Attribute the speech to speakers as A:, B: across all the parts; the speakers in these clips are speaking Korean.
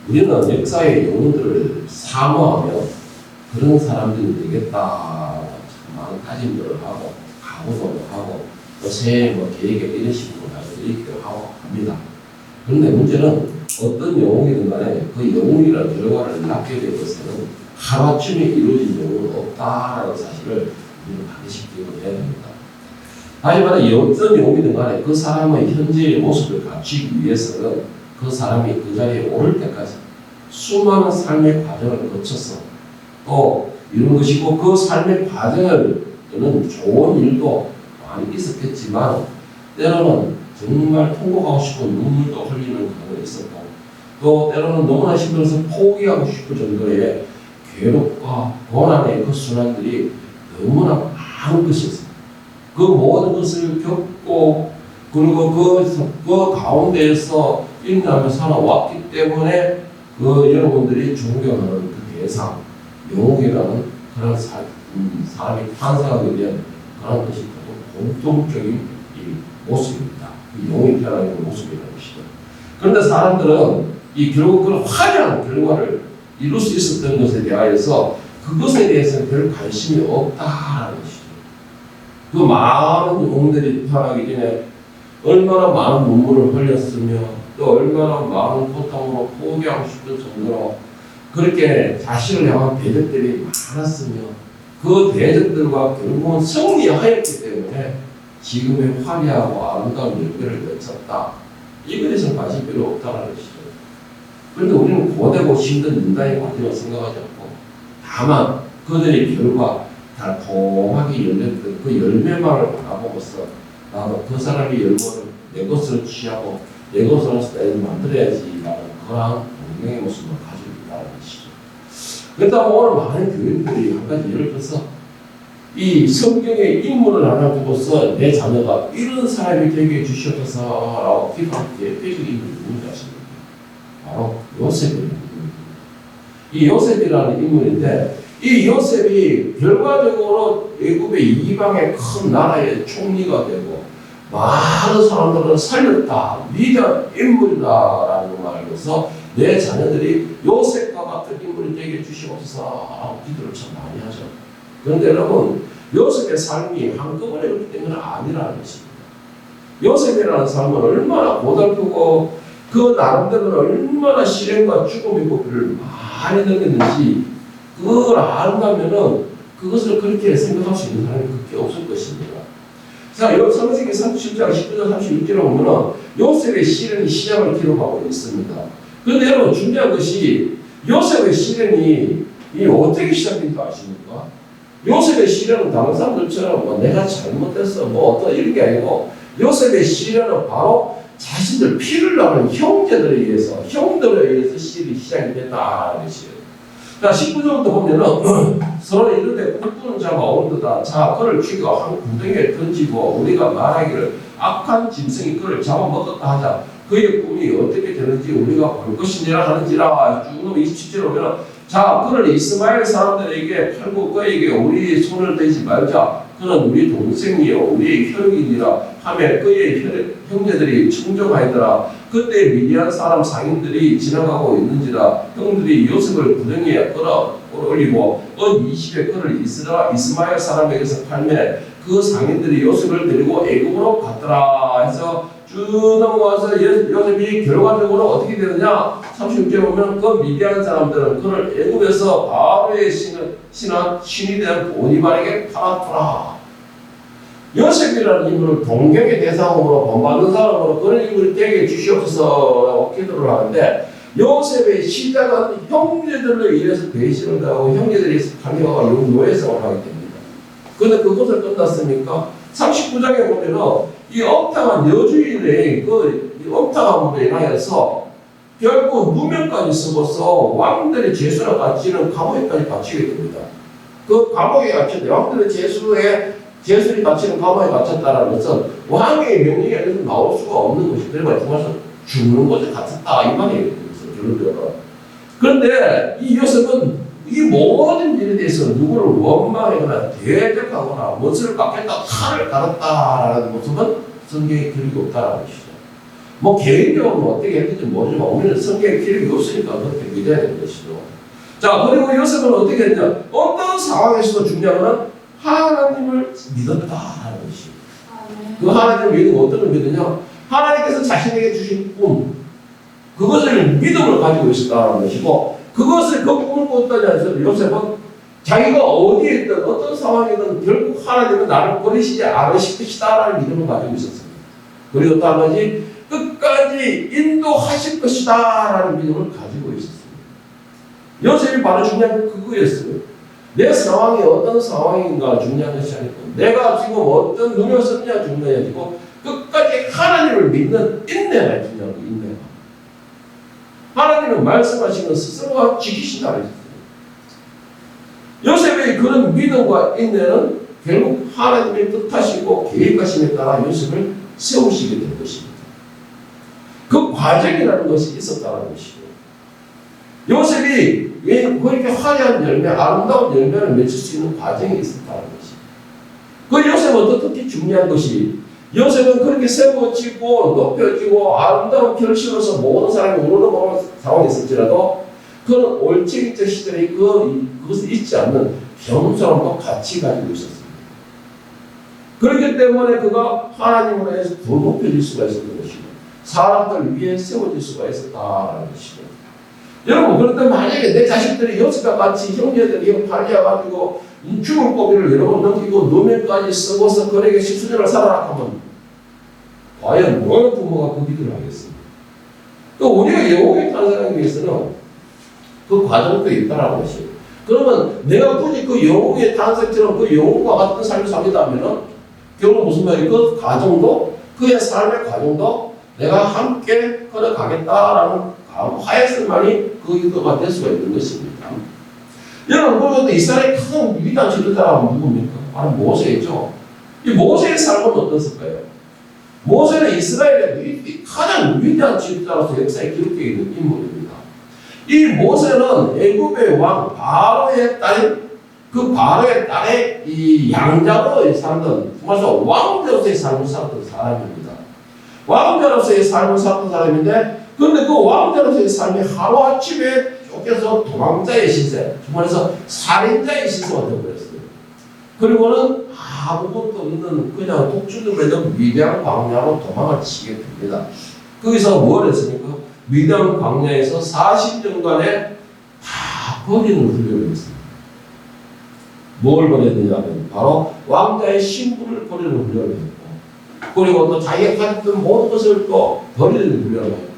A: 우리는 역사의 영웅들을 사모하며 그런 사람들이 되겠다 많은 다짐들을 하고 각오도 하고 또 새해 계획에 이런 식으로 이렇게 하고 합니다. 그런데 문제는 어떤 영웅이든 간에 그 영웅이라는 결과를 낳게 되어서는 하루아침에 이루어진 영웅은 없다라는 사실을 우리는 반드시 기억을 해야 됩니다. 다시 말해 어떤 영웅이든 간에 그 사람의 현재의 모습을 갖추기 위해서는 그 사람이 그 자리에 오를 때까지 수많은 삶의 과정을 거쳐서 또 이런 것이고 그 삶의 과정을 또는 좋은 일도 많이 있었겠지만 때로는 정말 통곡하고 싶고 눈물도 흘리는 경우가 있었고 또 때로는 너무나 힘들어서 포기하고 싶을 정도의 괴롭과 고난의 그 순환들이 너무나 많은 것이었습니다. 그 모든 것을 겪고 그리고 그 가운데에서 인내하며 살아왔기 때문에 그 여러분들이 존경하는 그 대상, 영웅이라는 그런 사람이 탄생하게 된 그런 것이 공통적인 이 모습입니다. 이 영웅이 태어나는 모습이라는 것이죠. 그런데 사람들은 결국 그런 화려한 결과를 이룰 수 있었던 것에 대하여서 그것에 대해서는 별 관심이 없다라는 것이죠. 그 많은 영웅들이 태어나기 전에 얼마나 많은 눈물을 흘렸으며 또 얼마나 많은 고통으로 포기하고 싶은 정도로 그렇게 자신을 향한 대적들이 많았으며 그 대적들과 결국은 승리하였기 때문에 지금의 화려하고 아름다운 열매를 맺었다. 이것에서 관심이 별로 없다는 것이죠. 그런데 우리는 고되고 힘든 인간의 과정을 생각하지 않고 다만 그들의 결과 달콤하게 열렸던 그 열매만을 바라보고서 나도 그 사람의 열매를 내 것으로 취하고 내 것으로 만들어야지라는 그러한 동경의 모습을 가지고 있다는 것이죠. 그렇다면 오늘 많은 교인들이 한 가지 예를 들어서 이 성경의 인물을 하나 두고서 내 자녀가 이런 사람이 되게 해주시옵소서라고 기도한 대표적인 인물이 누군지 아십니까? 바로 요셉입니다. 이 요셉이라는 인물인데 이 요셉이 결과적으로 애굽의 이방의 큰 나라의 총리가 되고 많은 사람들을 살렸다, 위대한 인물이다라는 말로서 내 자녀들이 요셉과 같은 인물이 되게 해주시옵소서 기도를 참 많이 하죠. 그런데 여러분 요셉의 삶이 한꺼번에 그렇기 때문에 아니라는 것입니다. 요셉이라는 삶은 얼마나 고달프고 그 나름대로는 얼마나 시련과 죽음의 고비를 많이 느꼈는지 그걸 안다면은 그것을 그렇게 생각할 수 있는 사람이 그렇게 없을 것입니다. 자, 창세기 37장 19절 36절에 보면은 요셉의 시련이 시작을 기록하고 있습니다. 그런데 여러분 중요한 것이 요셉의 시련이 어떻게 시작된지 아십니까? 요셉의 시련은 다른 사람들처럼 내가 잘못했어 어떤 이런 게 아니고 요셉의 시련은 바로 자신들 피를 나는 형제들에 의해서 시련이 시작이 됐다는 것이에요. 자, 19절부터 보면은 서로 이런데 꿈꾸는 자가 오는도다. 자, 그를 죽여 한 구덩이에 던지고 우리가 말하기를 악한 짐승이 그를 잡아먹었다 하자. 그의 꿈이 어떻게 되는지 우리가 볼 것이니라 하는지라. 쭉 27절에 보면은 자, 그를 이스마엘 사람들에게 팔고 그에게 우리 손을 대지 말자. 그는 우리 동생이요 우리의 혈육이니라 하며 그의 형제들이 충족하였더라. 그때 미디안 사람 상인들이 지나가고 있는지라 형들이 요셉을 구덩이에 끌어올리고 은 20에 그를 이스마엘 사람에게서 팔매 그 상인들이 요셉을 데리고 애굽으로 갔더라 해서 쭉 넘어가서 요셉이 결과적으로 어떻게 되느냐 36절에 보면 그 미디안 사람들은 그를 애굽에서 바로의 신이 된 보디발에게 팔았더라. 요셉이라는 인물을 동경의 대상으로 본받는 사람으로 그런 인물이 되게 주시옵소서 기도를 하는데 요셉의 시작은 형제들로 인해서 배신을 하고 형제들이 강요하고 노예생활을 하게 됩니다. 그런데 그것을 끝났습니까? 39장에 보면은 이 엄탕한 여주인의 그 엄탕함으로 인하여서 결국 누명까지 쓰고서 왕들의 제수를 갇히는 감옥에까지 갇히게 됩니다. 그 감옥에 갇혔는데 왕들의 제술이 갇히는 감옥에 갇혔다는 것은 왕의 명령에 의해서 나올 수가 없는 것이 그래서 정말 죽는 것에 갇혔다 이 말이에요. 그런데 이 요셉은 이 모든 일에 대해서 누구를 원망하거나 대적하거나 못을 깎겠다 칼을 갈았다라는 모습은 성경에 기록이 없다는 것이죠. 뭐 개인적으로 어떻게 했는지 모르지만 우리는 성경에 기록이 없으니까 그렇게 믿어야 되는 것이죠. 자, 그리고 요셉은 어떻게 했냐? 어떤 상황에서도 중요한 건 하나님을 믿었다라는 것이에요. 그 하나님을 믿으면 어떤 걸 믿느냐? 하나님께서 자신에게 주신 꿈, 그것을 믿음을 가지고 있었다는 것이고, 그것을 그 꿈을 꿨다니 해서 요셉은 자기가 어디에 있든 어떤 상황이든 결국 하나님은 나를 버리시지 않으실 것이다라는 믿음을 가지고 있었습니다. 그리고 또 한 가지, 끝까지 인도하실 것이다라는 믿음을 가지고 있었습니다. 요셉이 바로 중요한 건 그거였어요. 내 상황이 어떤 상황인가 중요한 것이 아니고, 내가 지금 어떤 눈을 썼냐 중요한 것이 아니고, 끝까지 하나님을 믿는 인내가 중요한 거예요. 인내가. 하나님은 말씀하시는 스스로가 지키신다 그랬어요. 요셉의 그런 믿음과 인내는 결국 하나님의 뜻하시고 계획하심에 따라 요셉을 세우시게 된 것입니다. 그 과정이라는 것이 있었다는 것이고, 요셉이 왜 그렇게 화려한 열매, 아름다운 열매를 맺을 수 있는 과정이 있었다는 것입니다. 그 요셉은 특히 중요한 것이, 요셉은 그렇게 세워지고 높여지고 아름다운 결실로서 모든 사람이 우러러보는 상황이 있을지라도 그는 올챙이적 시절에 그것을 잊지 않는 겸손함과 같이 가지고 있었습니다. 그렇기 때문에 그가 하나님으로 해서 더 높여질 수가 있었던 것이고, 사람들 위에 세워질 수가 있었다는 것이고, 여러분, 그런데 만약에 내 자식들이 요셉과 같이 형제들이 팔려가지고 죽을 고비를 여러 번 넘기고 누명까지 쓰고서 그에게 십수년을 살아라 하면 과연 어느 부모가 그 기도를 하겠습니까? 또 우리가 영웅에 탄생하기 위해서는 그 과정도 있다라는 것이에요. 그러면 내가 굳이 그 영웅의 탄생처럼 그 영웅과 같은 삶을 살겠다면은 결국 무슨 말이에요? 그 과정도, 그의 삶의 과정도 내가 함께 걸어가겠다라는 하였을만이 그 기도가 될 수가 있는 것입니다. 여러분, 그런데 이스라엘의 큰 위대한 지도자가 누굽니까? 바로 모세죠. 이 모세의 삶은 어떻을까요? 모세는 이스라엘의 가장 위대한 지도자로서 역사에 기록되어 있는 인물입니다. 이 모세는 애굽의 왕 바로의 딸인, 그 바로의 딸의 이 양자로의 살던, 정말로 왕자로서의 삶을 살았던 사람입니다. 왕자로서의 삶을 살았던 사람인데, 그런데 그 왕자로서의 삶이 하루아침에 쫓겨서 도망자의 시세, 정말해서 살인자의 시세가 되어버렸어요. 그리고는 아무것도 없는 그냥 독주를 맺은 위대한 광야로 도망을 치게 됩니다. 거기서 뭘 했습니까? 위대한 광야에서 40년간의 다 버리는 훈련을 했습니다. 뭘 버렸느냐면 바로 왕자의 신분을 버리는 훈련을 했고, 그리고 또 자기가 가졌던 모든 것을 또 버리는 훈련을 했고,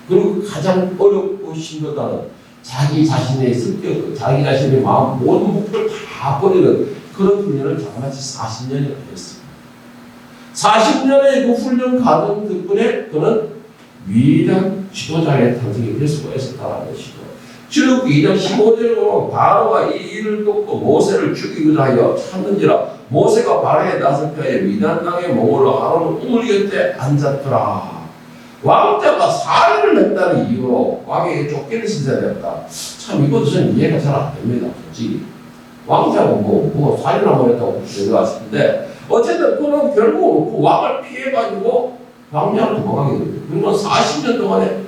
A: 그리고 가장 어렵고 힘들다는 자기 자신의 성격, 자기 자신의 마음, 모든 목표를 다 버리는 그런 훈련을 자그마치 40년이나 했습니다. 40년의 그 훈련 과정 덕분에 그는 위대한 지도자의 탄생이 될 수가 있었다는 것이고, 출애굽기 2장 15절에 보면 바로가 이 일을 돕고 모세를 죽이고자 하여 찾는지라 모세가 바로에 나설 때에 위대한 땅에 머물러 아론은 우물 곁에 앉았더라. 왕자가 살인을 했다는 이유로 왕에게 쫓기는 신세가 되었다. 참 이것도 저는 이해가 잘 안 됩니다. 솔직히 왕자가 뭐 살인을 했다고 들어갔는데, 어쨌든 그는 결국 그 왕을 피해가지고 광야로 도망가게 됩니다. 그러면 40년 동안에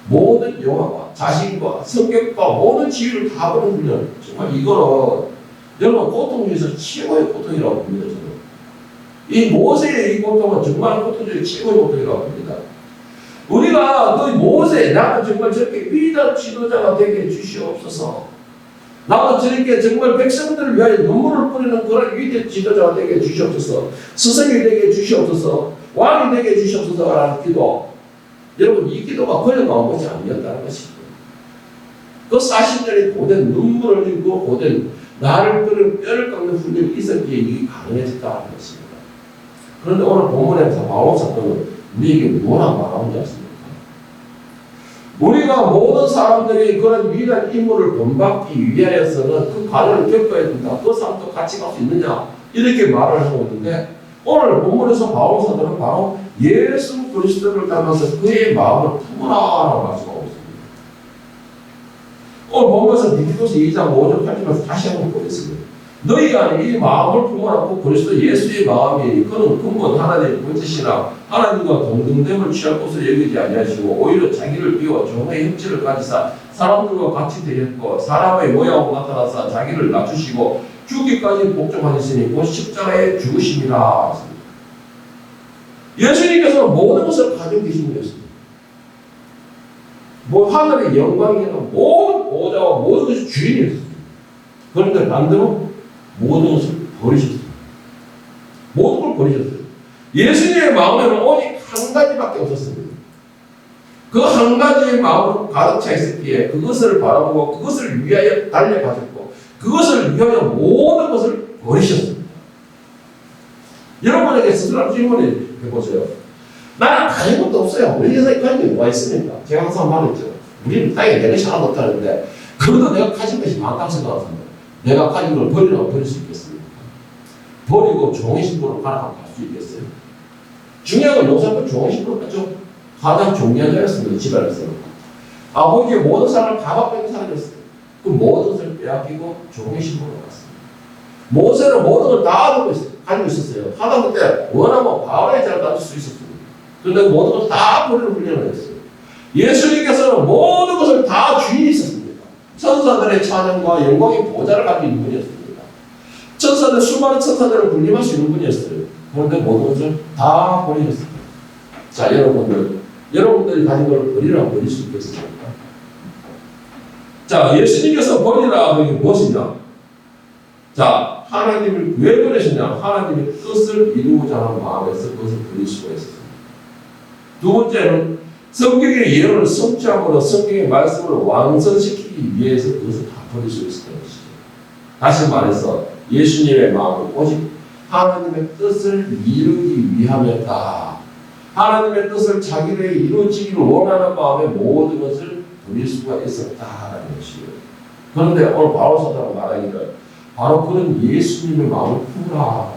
A: 모든 영화와 자신과 성격과 모든 지위를 다 버린 훈련. 정말 이거는 여러분 고통 중에서 최고의 고통이라고 봅니다. 저는. 이 모세의 이 고통은 정말 고통 중에 최고의 고통이라고 봅니다. 우리가 그 모세, 나는 정말 저렇게 위대한 지도자가 되게 주시옵소서. 나도 저렇게 정말 백성들을 위하여 눈물을 뿌리는 그런 위대한 지도자가 되게 주시옵소서. 스승이 되게 주시옵소서. 왕이 되게 주시옵소서라는 기도. 여러분, 이 기도가 걸려나온 것이 아니었다는 것입니다. 그 40년의 고된 눈물을 흘리고 고된 나를 끓는 뼈를 깎는 훈련이 있었기에 이게 가능해졌다는 것입니다. 그런데 오늘 본문에서 바로 사건은 우리에게 뭐라 말하는지 아십니까? 우리가 모든 사람들이 그런 위대한 인물을 본받기 위하여서는 그 과정을 겪어야 된다. 그 사람도 같이 갈 수 있느냐? 이렇게 말을 하고 있는데, 오늘 본문에서 바울 사도는 바로 예수 그리스도를 닮아서 그의 마음을 품으라라고 말씀하고 있습니다. 오늘 본문에서 디모데후서 2장 5절 8절에서 다시 한번 보겠습니다. 너희 안에 이 마음을 품어놓고 그리스도 예수의 마음이 그는 근본 하나님의 본짓이나 하나님과 동등됨을 취할 것으로 여기지 아니하시고 오히려 자기를 비워 종의 형체를 가지사 사람들과 같이 되었고 사람의 모양으로 나타나사 자기를 낮추시고 죽기까지 복종하셨으니 곧 십자가에 죽으심이라 했습니다. 예수님께서는 모든 것을 가지고 계신 분이었습니다. 뭐 하늘의 영광이나 모든 보좌와 모든 것이 주인이었습니다. 그런데 반대로 모든 것을 버리셨어요. 모든 걸 버리셨어요. 예수님의 마음에는 오직 한 가지밖에 없었습니다. 그 한 가지의 마음으로 가득 차 있었기에 그것을 바라보고 그것을 위하여 달려가셨고 그것을 위하여 모든 것을 버리셨습니다. 여러분에게 스스로 한번 질문을 해보세요. 나는 가진 것도 없어요. 우리 세상에 가진 게 뭐가 있습니까? 제가 항상 말했죠. 우리는 땅에 내 것이 하나도 없다는데 그래도 내가 가진 것이 많다고 생각합니다. 내가 가진 걸 버리라고 버릴 수 있겠습니까? 버리고 종의 신분으로 가라고 갈 수 있겠어요? 중요한 건 요셉은 종의 신분으로 갔죠. 가장 존귀한 자였습니다. 집안에서. 아버지의 모든 사람을 다 받고 있는 사람이었어요. 그 모든 것을 빼앗기고 종의 신분으로 갔습니다. 모세는 모든 걸 다 가지고 있었어요. 하다못해 원하면 바로의 자를 놔줄 수 있었습니다. 그런데 모든 것을 다 버리는 훈련을 했어요. 예수님께서는 모든 것을 다 주인이 있었습니다. 천사들의 찬양과 영광의 보좌를 가지고 있는 분이었습니다. 천사들, 수많은 천사들을 군림할 수 있는 분이었어요. 그런데 모든 것을 다 버리셨습니다. 자, 여러분들이 가진 걸 버리라고 버릴 수 있겠습니까? 자, 예수님께서 버리라 하는 게 무엇이냐? 자, 하나님을 왜 버리셨냐? 하나님의 뜻을 이루고자 하는 마음에서 그것을 버릴 수가 있었습니다. 두 번째는 성경의 예언을 성취함으로 성경의 말씀을 완성시키기 위해서 그것을 다 버릴 수 있었던 것이죠. 다시 말해서 예수님의 마음은 오직 하나님의 뜻을 이루기 위함이었다. 하나님의 뜻을 자기를 이루어지기를 원하는 마음에 모든 것을 버릴 수가 있었다라는 것이에요. 그런데 오늘 바울 사도가 말하기를 바로 그런 예수님의 마음을 품으라.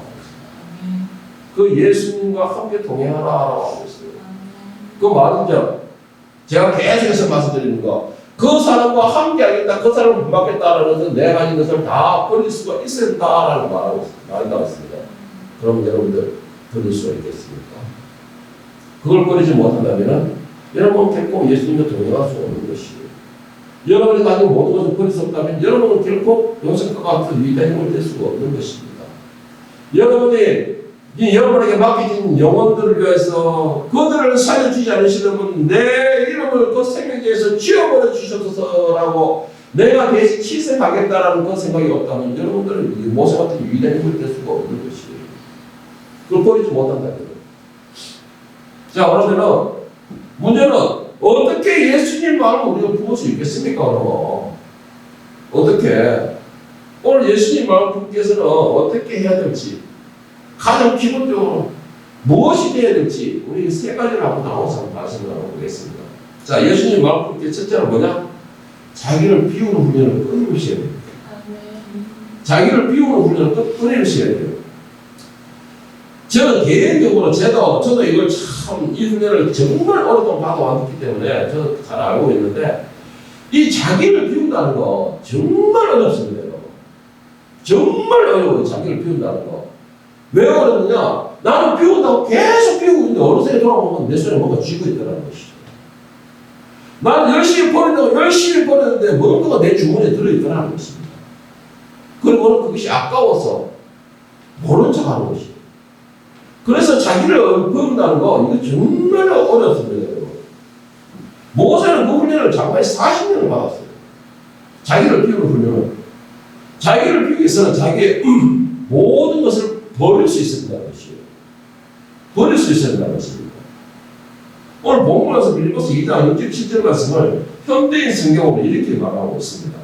A: 그 예수님과 함께 동행하라라고 하고 있어요. 그 말은요, 제가 계속해서 말씀드리는 거, 그 사람과 함께 하겠다, 그 사람을 본받겠다라는 것은 내가 가진 것을 다 버릴 수가 있어야 된다라는 말이 나왔습니다. 그럼 여러분들 버릴 수가 있겠습니까? 그걸 버리지 못한다면 여러분은 결코 예수님과 동행할 수 없는 것이에요. 여러분이 가진 모든 것을 버릴 수 없다면 여러분은 결코 요셉과 같은 위대한 힘을 될 수가 없는 것입니다. 여러분에게 맡겨진 영혼들을 위해서 그들을 살려주지 않으시려면 내 이름을 그 생명지에서 지워버려 주셔서라고 내가 대신 희생하겠다라는 그 생각이 없다면 여러분들은 모세 같은 위대한 힘을 될 수가 없는 것이에요. 그걸 버리지 못한다면. 자, 그러면은 문제는 어떻게 예수님 마음을 우리가 부을 수 있겠습니까? 그러면 어떻게 오늘 예수님 마음을 품기 위해서는 어떻게 해야 될지 가장 기본적으로 무엇이 돼야 될지 우리 세 가지를 한번 나눠서 말씀을 나눠보겠습니다. 자, 예수님 마음을 품기 첫째로 뭐냐? 자기를 비우는 훈련을 끊임없이 해야 됩니다. 자기를 비우는 훈련을 끊임없이 해야 돼요. 저는 개인적으로 저도 이걸 참 이 훈련을 정말 오랫동안 받아왔기 때문에 저도 잘 알고 있는데 이 자기를 비운다는 거 정말 어렵습니다. 정말 어려워요. 자기를 비운다는 거. 왜 어렵느냐? 나는 비운다고 계속 비우고 있는데 어느새 돌아보면 내 손에 뭔가 쥐고 있다는 것이죠. 나는 열심히 버리는데 뭔가가 내 주머니에 들어있다는 것입니다. 그리고는 그것이 아까워서 모른 척하는 것이죠. 그래서 자기를 비운다는 거 이거 정말 어렵습니다. 여러분. 모세는 그 훈련을 장마에 40년을 받았어요. 자기를 비우는 훈련을. 자기를 비우기 위해서는 자기의 모든 것을 버릴 수 있어야 된다는 것이에요. 버릴 수 있어야 된다는 것입니다. 오늘 본문에서 빌립보서 2장 6절 7절 말씀을 현대인 성경으로 이렇게 말하고 있습니다.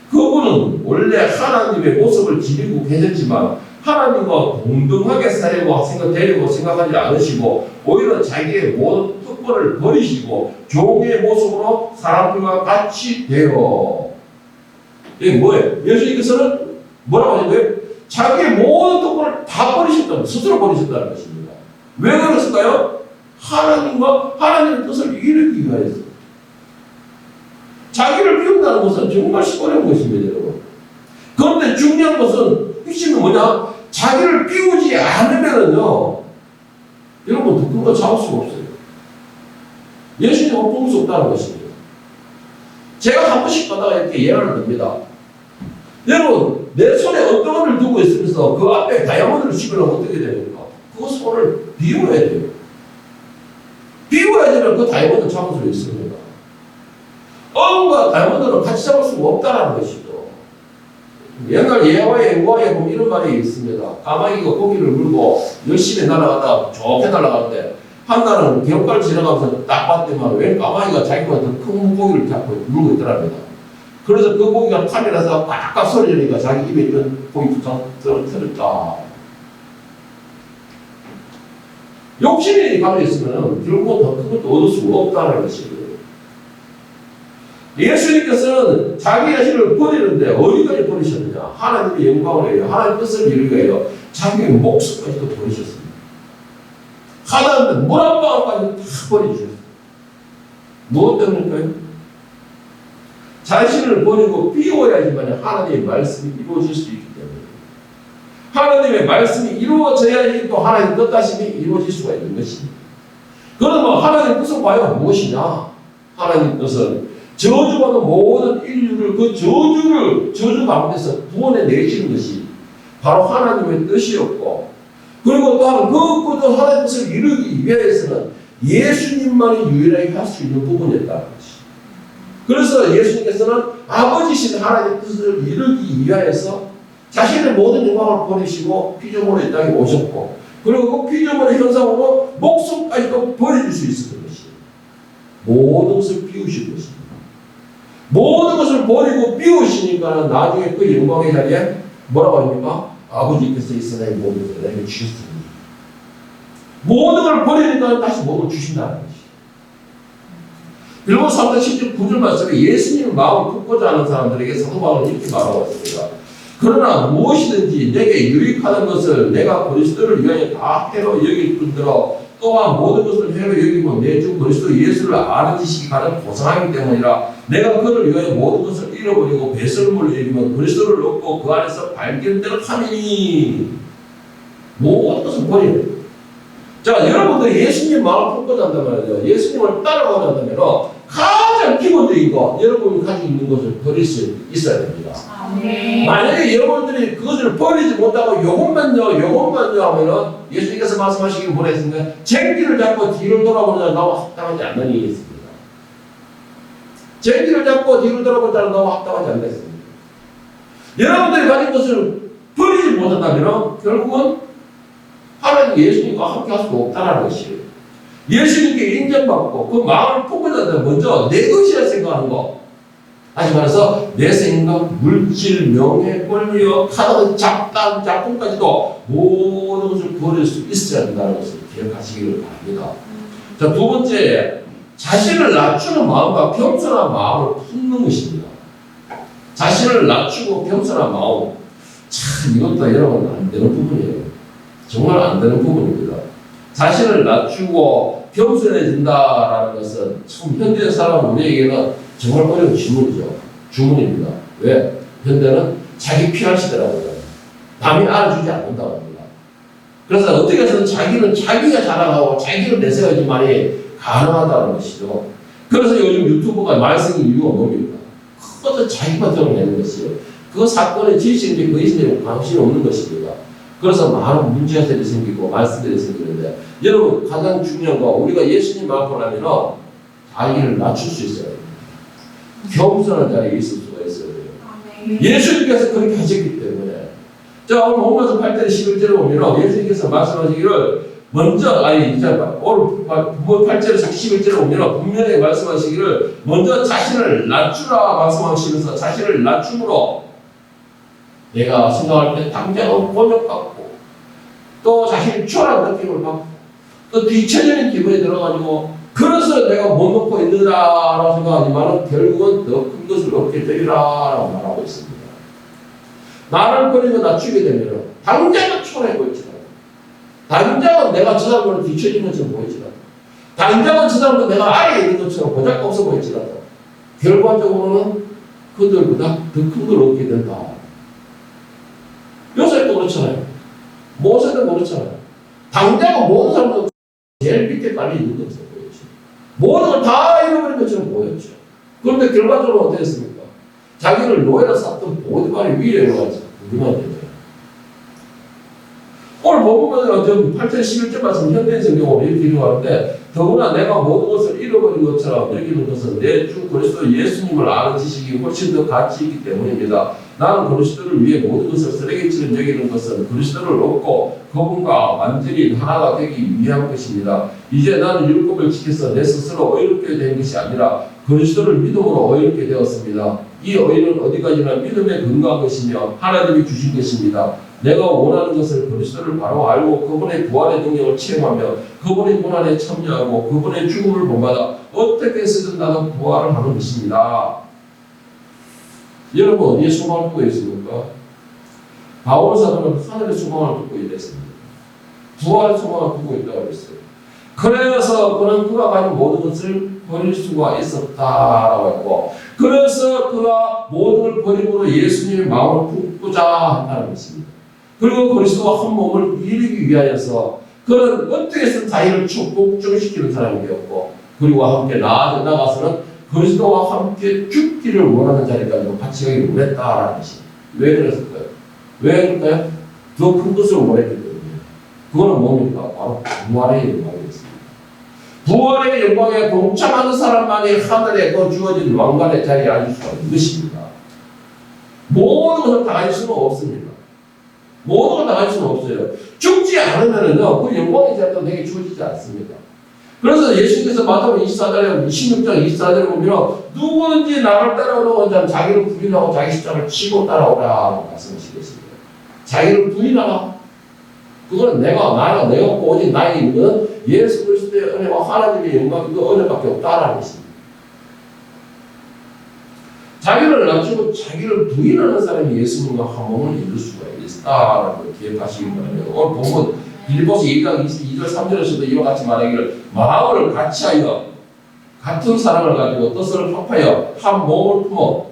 A: 그분은 원래 하나님의 모습을 지니고 계셨지만 하나님과 동등하게 되려고 생각하지 않으시고 오히려 자기의 모든 특권을 버리시고 종의 모습으로 사람들과 같이 되어. 이게 뭐예요? 예수님께서는 뭐라고 하는 거예요? 자기의 모든 특권을 다 버리셨다는, 스스로 버리셨다는 것입니다. 왜 그랬을까요? 하나님의 뜻을 이루기 위하여서. 자기를 비운다는 것은 정말 어려운 것입니다, 여러분. 그런데 중요한 것은 핵심이 뭐냐? 자기를 비우지 않으면은요, 여러분 더 큰 거 잡을 수가 없어요. 예수님은 볼 수 없다는 것입니다. 제가 한 번씩 가다가 이렇게 예언을 듭니다. 여러분, 내 손에 엉덩이를 두고 있으면서 그 앞에 다이아몬드를 씹으면 어떻게 됩니까? 그 손을 비워야 돼요. 비워야 되면 그 다이아몬드 잡을 수 있습니다. 어음과 다이아몬드를 같이 잡을 수가 없다는 것이죠. 옛날 예화에 보면 이런 말이 있습니다. 까마귀가 고기를 물고 열심히 날아가다 좋게 날아가는데 한나는 개울가를 지나가면서 딱 봤더니만 웬 까마귀가 자기보다 더 큰 고기를 잡고 물고 있더랍니다. 그래서 그 고기가 탐이 나서 꽉꽉 소리니까 자기 입에 있던 고기부터 떨어뜨렸다. 욕심이 가져있으면 결국 더 큰 것도 얻을 수가 없다는 것이에요. 예수님께서는 자기 자신을 버리는데 어디까지 버리셨느냐? 하나님의 영광을 위하여, 하나님의 뜻을 이루기 위하여 자기의 목숨까지도 버리셨습니다. 하나님은 물 한 방울까지 다 버리셨어요. 무엇 때문일까요? 자신을 버리고 비워야지만 하나님의 말씀이 이루어질 수 있기 때문에, 하나님의 말씀이 이루어져야지 또 하나님의 뜻하심이 이루어질 수가 있는 것입니다. 그러면 하나님의 뜻은 과연 무엇이냐? 하나님의 뜻은 저주받은 모든 인류를 그 저주 가운데서 구원해 내시는 것이 바로 하나님의 뜻이었고, 그리고 또한 그 하나님의 뜻을 이루기 위해서는 예수님만이 유일하게 할 수 있는 부분이었다는 것이. 그래서 예수님께서는 아버지신 하나님의 뜻을 이루기 위하여서 자신의 모든 영광을 버리시고 피조물의 땅에 오셨고, 그리고 그 피조물의 형상으로 목숨까지도 버려줄 수 있었던 것이에요. 모든 것을 비우신 것입니다. 모든 것을 버리고 비우시니까 나중에 그 영광의 자리에 뭐라고 합니까? 아버지께서 이 세상의 모든 것을 내게 주셨습니다. 모든 걸 버리니까 다시 모든 걸 주신다는 것이에요. 빌보 3장 10절 9절 말씀에 예수님의 마음을 품고자 하는 사람들에게 사도 바울은 이렇게 말하고 있습니다. 그러나 무엇이든지 내게 유익하는 것을 내가 그리스도를 위하여 다 해로 여길 뿐더러 또한 모든 것을 해로 여기면 내 주 그리스도 예수를 아는 지식이 가장 고상하기 때문이라. 내가 그를 위하여 모든 것을 잃어버리고 배설물을 여기면 그리스도를 얻고 그 안에서 발견되는 하미니. 모든 것을 버리는. 자, 여러분들 예수님 마음을 품고자 한단 말이죠. 예수님을 따라가고자 한다면 가장 기본적인 거, 여러분이 가지고 있는 것을 버릴 수 있어야 됩니다. 만약에 여러분들이 그것을 버리지 못하고 요것만요 하면은 예수님께서 말씀하시기를 뭐라 했습니까? 쟁기를 잡고 뒤를 돌아보는 자는 나와 합당하지 않는 일이 있습니다. 쟁기를 잡고 뒤를 돌아보는 자는 나와 합당하지 않는 일이 있습니다. 여러분들이 가진 것을 버리지 못한다면 결국은 하나님 예수님과 함께 할 수가 없다는 것이에요. 예수님께 인정받고 그 마음을 품고자 한다면 먼저 내 것이라 생각하는 거. 다시 말해서 내 생각, 물질, 명예, 권리와 카드, 잡담, 작품까지도 모든 것을 버릴 수 있어야 된다는 것을 기억하시기를 바랍니다. 자, 두 번째, 자신을 낮추는 마음과 겸손한 마음을 품는 것입니다. 자신을 낮추고 겸손한 마음. 참, 이것도 여러분 안 되는 부분이에요. 정말 안 되는 부분입니다. 자신을 낮추고 겸손해진다라는 것은 참 현대 사람 우리에게는 정말 어려운 주문입니다. 왜? 현대는 자기 PR 시대라고 해요. 남이 알아주지 않는다고 합니다. 그래서 어떻게 해서든 자기는 자기가 자랑하고 자기를 내세워야지만이 가능하다는 것이죠. 그래서 요즘 유튜브가 많이 생긴 이유가 뭡니까? 그것도 자기만 드러내는 것이에요. 그 사건의 진실인지 그 이신에 관심이 없는 것입니다. 그래서 많은 문제들이 생기고 말씀들이 생기는데, 여러분 가장 중요한 거, 우리가 예수님 앞으로 하면 자기를 낮출 수 있어야 돼요. 겸손한 자리에 있을 수가 있어야 돼요. 예수님께서 그렇게 하셨기 때문에. 자, 오늘 본문에서 8절 11절에 보면 예수님께서 말씀하시기를 먼저, 오늘 8절에서 11절에 보면 분명히 말씀하시기를 먼저 자신을 낮추라 말씀하시면서 자신을 낮춤으로 내가 생각할 때 당장은 번역받고 또 자신이 초라한 느낌을 받고 또 뒤처지는 기분이 들어가지고 그래서 내가 못 먹고 있느냐라고 생각하지만 결국은 더 큰 것을 얻게 되리라라고 말하고 있습니다. 나를 버리고 낮추게 되면 당장은 초라해 보일지라도, 당장은 내가 저 사람으로 뒤처진 것처럼 보일지라도, 당장은 저 사람도 내가 아래에 있는 것처럼 보잘것없어 보일지라도 결과적으로는 그들보다 더 큰 걸 얻게 된다. 그렇잖아요. 당대가 모든 사람은 제일 밑에 깔려 있는 것처럼 보였죠. 모든 걸 다 잃어버린 것처럼 보였죠. 그런데 결과적으로 어떻게 했습니까? 자기를 노예로 쌌던 보디발이 위에 올라가서 그만 되죠. 오늘 보면 좀 8절 11절 말씀 현대인 성경으로 이렇게 기록하는데 더구나 내가 모든 것을 잃어버린 것처럼 여기는 것은 내 주 그리스도 예수님을 아는 지식이 훨씬 더 가치 있기 때문입니다. 나는 그리스도를 위해 모든 것을 쓰레기처럼 여기는 것은 그리스도를 얻고 그분과 완전히 하나가 되기 위한 것입니다. 이제 나는 율법을 지켜서 내 스스로 의롭게 된 것이 아니라 그리스도를 믿음으로 의롭게 되었습니다. 이 의는 어디까지나 믿음에 근거한 것이며 하나님이 주신 것입니다. 내가 원하는 것을 그리스도를 바로 알고 그분의 부활의 능력을 체험하며 그분의 고난에 참여하고 그분의 죽음을 본받아 어떻게 해서든 나는 부활을 하는 것입니다. 여러분 어디에 소망을 두고 있습니까? 바울 사도는 하늘의 소망을 두고 있습니다. 부활의 소망을 두고 있다고 했어요. 그래서 그는 그가 가진 모든 것을 버릴 수가 있었다라고 했고 그래서 그가 모든 걸 버림으로 예수님의 마음을 품고자 했다는 것입니다. 그리고 그리스도와 한 몸을 이루기 위하여서 그는 어떻게 해서 자기를 복종시키는 사람이 되었고 그리고 함께 나아가서는 그리스도와 함께 죽기를 원하는 자리까지 같이 가기를 원했다라는 것입니다. 왜 그랬을까요? 왜 그럴까요? 더 큰 것을 원했기 때문에. 그거는 뭡니까? 바로 부활의 영광이었습니다. 부활의 영광에 동참하는 사람만이 하늘에 그 주어진 왕관의 자리에 앉을 수가 있는 것입니다. 모든 것을 다 가질 수는 없습니다. 모든 걸 다 가질 수는 없어요. 죽지 않으면은요, 그 영광의 자리도 내게 주어지지 않습니다. 그래서 예수님께서 마태복음 24장에 26장 24절에 보면 누구든지 나를 따라오려고 하면 자기를 부인하고 자기 십자가를 치고 따라오라고 말씀하시겠습니다. 자기를 부인하라. 그거는 내가 오직 나에 있는 것은 예수 그리스도의 은혜와 하나님의 영광 그 은혜밖에 없다라는 것입니다. 자기를 낮추고 자기를 부인하는 사람이 예수님과 한 몸을 이룰 수가 있다라는 걸 기억하시기 바랍니다. 오늘 보면 빌립보서 2장 22절 3절에서도 이와 같이 말하기를 마음을 같이하여 같은 사랑을 가지고 뜻을 합하여 한 몸을 품어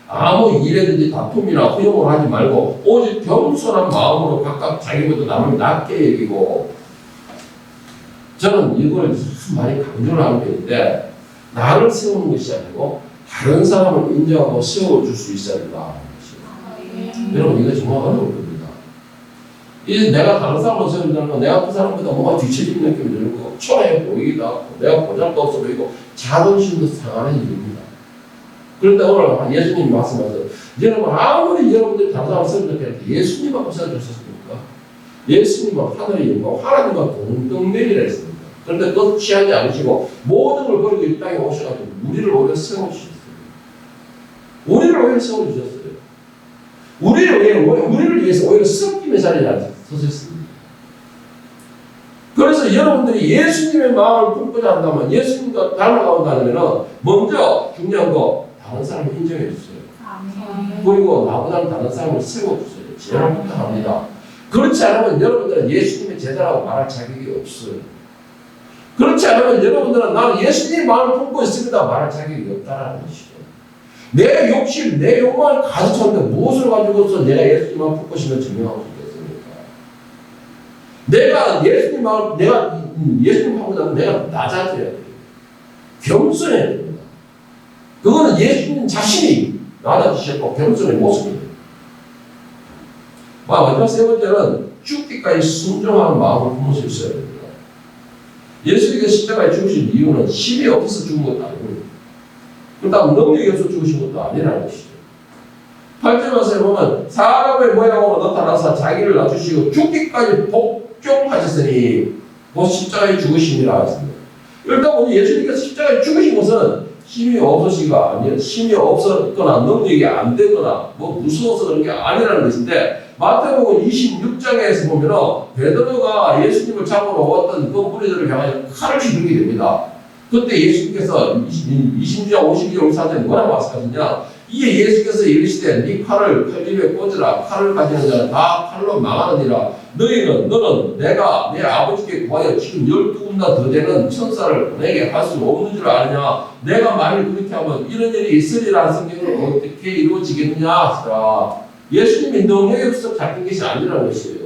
A: 아무 일에든지 다툼이나 허용을 하지 말고 오직 겸손한 마음으로 각각 자기보다 남을 낮게 여기고 저는 이걸 많이 강조를 하는 편인데 나를 세우는 것이 아니고 다른 사람을 인정하고 세워줄 수 있어야 된다. 여러분 이거 정말 어려운 겁니다. 이제 내가 다른 사람을 세운다는 건 내가 그 사람보다 뭔가 뒤처진 느낌이 들고 초라해 보이기도 하고 내가 보잘도 없어 보이고 자존심도 상하는 일입니다. 그런데 오늘 예수님이 말씀하셔서 여러분 아무리 여러분들이 다른 사람을 세운다고 해도 예수님하고 세워주셨습니까? 예수님은 하늘의 영광 하나님과 동등되리라 했습니다. 그런데 그것 취하지 않으시고 모든 걸 버리고 이 땅에 오셔가지고 우리를 오히려 세워주셨어요. 우리를 오히려 세워주셨어요. 우리를 위해서 오히려 섞임의 자리에 서셨습니다. 그래서 여러분들이 예수님의 마음을 품고자 한다면 예수님과 닮아가고자 먼저 중요한 거 다른 사람을 인정해 주세요. 그리고 나보다는 다른 사람을 세워주세요. 제발 부탁합니다. 그렇지 않으면 여러분들은 예수님의 제자라고 말할 자격이 없어요. 그렇지 않으면 여러분들은 나는 예수님의 마음을 품고 있습니다 말할 자격이 없다는 것이죠. 내 욕심, 내 욕망을 가득 찼는데 무엇을 가지고서 내가 예수님 마음을 품고 있으면 증명하고 있겠습니까? 내가 예수님하고는 내가 낮아져야 돼요. 겸손해야 됩니다. 그거는 예수님 자신이 낮아지셨고 겸손의 모습입니다. 마지막 세 번째는 죽기까지 순종하는 마음을 품을 수 있어야 됩니다. 예수님께서 십자가에 죽으신 이유는 힘이 없어서 죽은 것도 아니고 그다음 능력이 없어서 죽으신 것도 아니라는 것이죠. 8절 말씀에 보면 사람의 모양으로 나타나서 자기를 낮추시고 죽기까지 복종하셨으니 곧 십자가에 죽으심이라 했습니다. 일단 오늘 예수님께서 십자가에 죽으신 것은 힘이 없으시가 아니에요. 힘이 없었거나 능력이 안 되거나 뭐 무서워서 그런 게 아니라는 것인데 마태복음 26장에서 보면 베드로가 예수님을 잡으러 왔던 그 무리들을 향하여 칼을 휘두르게 됩니다. 그때 예수님께서 26장 52절 54절에 뭐라고 말씀하시냐 이에 예수께서 이르시되 네 칼을 칼집에 꽂으라 칼을 가지는 자는 다 칼로 망하느니라 너는 내가 내 아버지께 구하여 지금 12군나 더 되는 천사를 보내게 할 수 없는 줄 아느냐 내가 만일 그렇게 하면 이런 일이 있으리라는 성경을 어떻게 이루어지겠느냐 하시더라. 예수님이 능력이 없어서 잡힌 것이 아니라는 것이에요.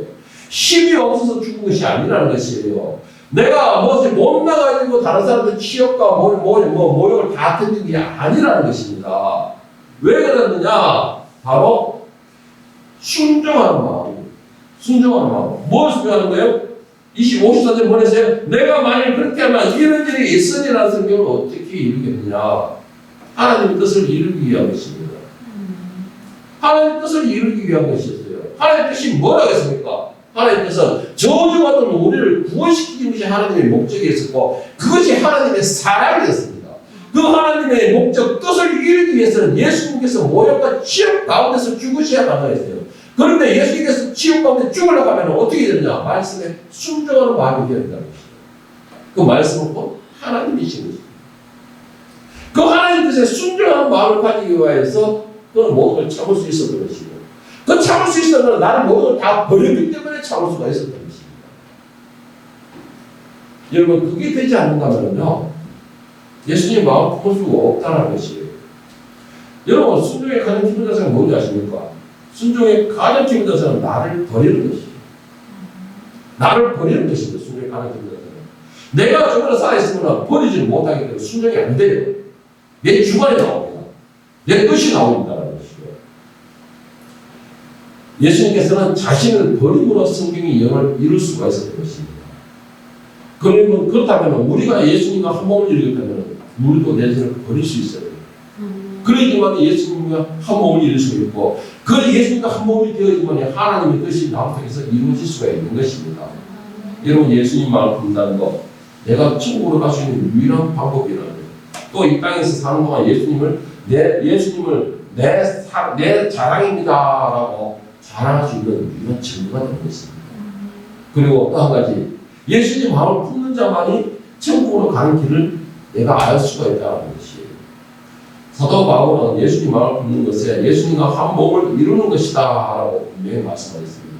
A: 힘이 없어서 죽은 것이 아니라는 것이에요. 내가 무엇을 못 나가지고 다른 사람들 취업과 모욕을 다 던진 게 아니라는 것입니다. 왜 그랬느냐? 바로 순종하는 마음. 순종하는 마음. 무엇을 순종하는 거예요? 54절 보내세요. 내가 만일 그렇게 하면 이런 일이 있으리라는 성경을 어떻게 이루겠느냐? 하나님의 뜻을 이루기 위한 것입니다. 하나님의 뜻을 이루기 위한 것이었어요. 하나님의 뜻이 뭐라고 했습니까? 하나님의 뜻은 저주받은 우리를 구원시키는 것이 하나님의 목적이었고 그것이 하나님의 사랑이었습니다. 그 하나님의 목적 뜻을 이루기 위해서는 예수님께서 모욕과 취업 가운데서 죽으셔야 가능했어요. 그런데 예수님께서 취업 가운데 죽으려고 하면 어떻게 되느냐? 말씀에 순종하는 마음이 되어야 된다는 것이죠. 그 말씀은 곧 하나님이신 것입니다. 그 하나님 뜻에 순종하는 마음을 가지기 위해서 그건 모든 걸 참을 수 있었던 것이고 그 참을 수 있었던 나는 모든 걸 다 버렸기 때문에 참을 수가 있었던 것입니다. 여러분 그게 되지 않는다면요 예수님 마음 품을 수가 없다는 것이에요. 여러분 순종의 가장 기본 자세가 뭔지 아십니까? 순종의 가장 기본 자세는 나를 버리는 것이에요. 나를 버리는 것입니다. 순종의 가장 기본 자세는. 내가 저번에 살아있으면 버리지를 못하기 때문에 순종이 안 돼요. 내 주관이 나옵니다. 내 뜻이 나옵니다라는 것이죠. 예수님께서는 자신을 버림으로 성경의 영을 이룰 수가 있었던 것입니다. 그러면 그렇다면 우리가 예수님과 한 몸을 이루겠다면 우리도 내 자신을 버릴 수 있어요. 그러기만 예수님과 한 몸을 이룰 수 있고 그 예수님과 한 몸이 되어야지만 하나님의 뜻이 나를 통해서 이루어질 수가 있는 것입니다. 여러분 예수님 마음을 품는다는 것 내가 천국으로 갈 수 있는 유일한 방법이라는 거예요. 또 이 땅에서 사는 동안 예수님을 내 자랑입니다라고 자랑할 수 있는 유일한 증거가 되는 것입니다. 그리고 또 한 가지 예수님 마음을 품는 자만이 천국으로 가는 길을 내가 알 수가 있다는 것이에요. 사도 바울은 예수님 마음을 품는 것에 예수님과 한 몸을 이루는 것이다 라고 분명히 말씀하셨습니다.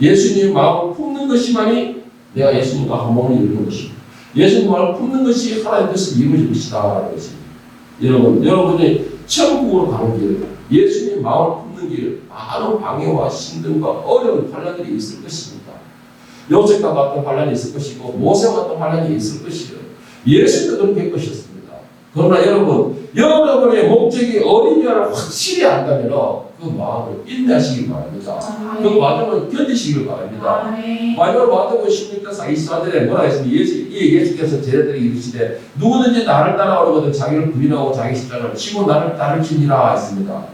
A: 예수님 마음을 품는 것이만이 내가 예수님과 한 몸을 이루는 것입니다. 예수님 마음을 품는 것이 하나님의 뜻을 이루어질 것이다 라는 것입니다. 여러분이 천국으로 가는 길, 예수님 마음을 품는 길, 많은 방해와 힘듦과 어려운 환난들이 있을 것입니다. 요셉과 같은 환난이 있을 것이고 모세와 같은 환난이 있을 것이요. 예수님도 그렇게 할 것이었습니다. 그러나 여러분의 목적이 어디냐를 확실히 안다면 그 마음을 인내하시기 바랍니다. 그 과정을 견디시길 바랍니다. 마지막으로 마태복음 16장 24절에 뭐라 했습니까? 예수께서 제자들에게 이르시되 누구든지 나를 따라오려거든 자기를 부인하고 자기 십자가를 지고 나를 따르시니라 했습니다.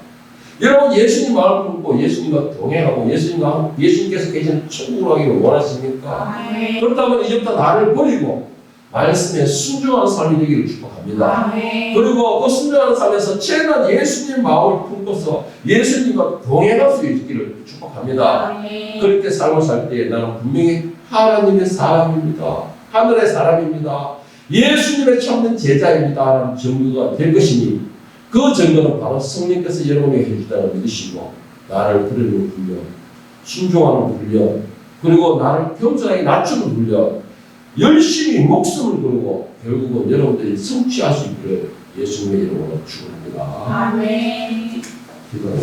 A: 여러분 예수님 마음을 품고 예수님과 동행하고 예수님께서 계신 천국으로 가기를 원하십니까? 그렇다면 이제부터 나를 버리고 말씀에 순종하는 삶이 되기를 축복합니다. 그리고 그 순종하는 삶에서 최대한 예수님 마음을 품고서 예수님과 동행할 수 있기를 축복합니다. 그렇게 삶을 살 때 나는 분명히 하나님의 사람입니다. 하늘의 사람입니다. 예수님의 참된 제자입니다. 라는 증거가 될 것이니 그 증거는 바로 성령께서 여러분에게 해주다는 믿으시고 나를 부르는 훈련, 순종하는 훈련, 그리고 나를 겸손하게 낮추는 훈련, 열심히 목숨을 걸고 결국은 여러분들이 성취할 수 있기를 예수님의 이름으로 축원합니다.
B: 아멘.
A: 기도하겠습니다.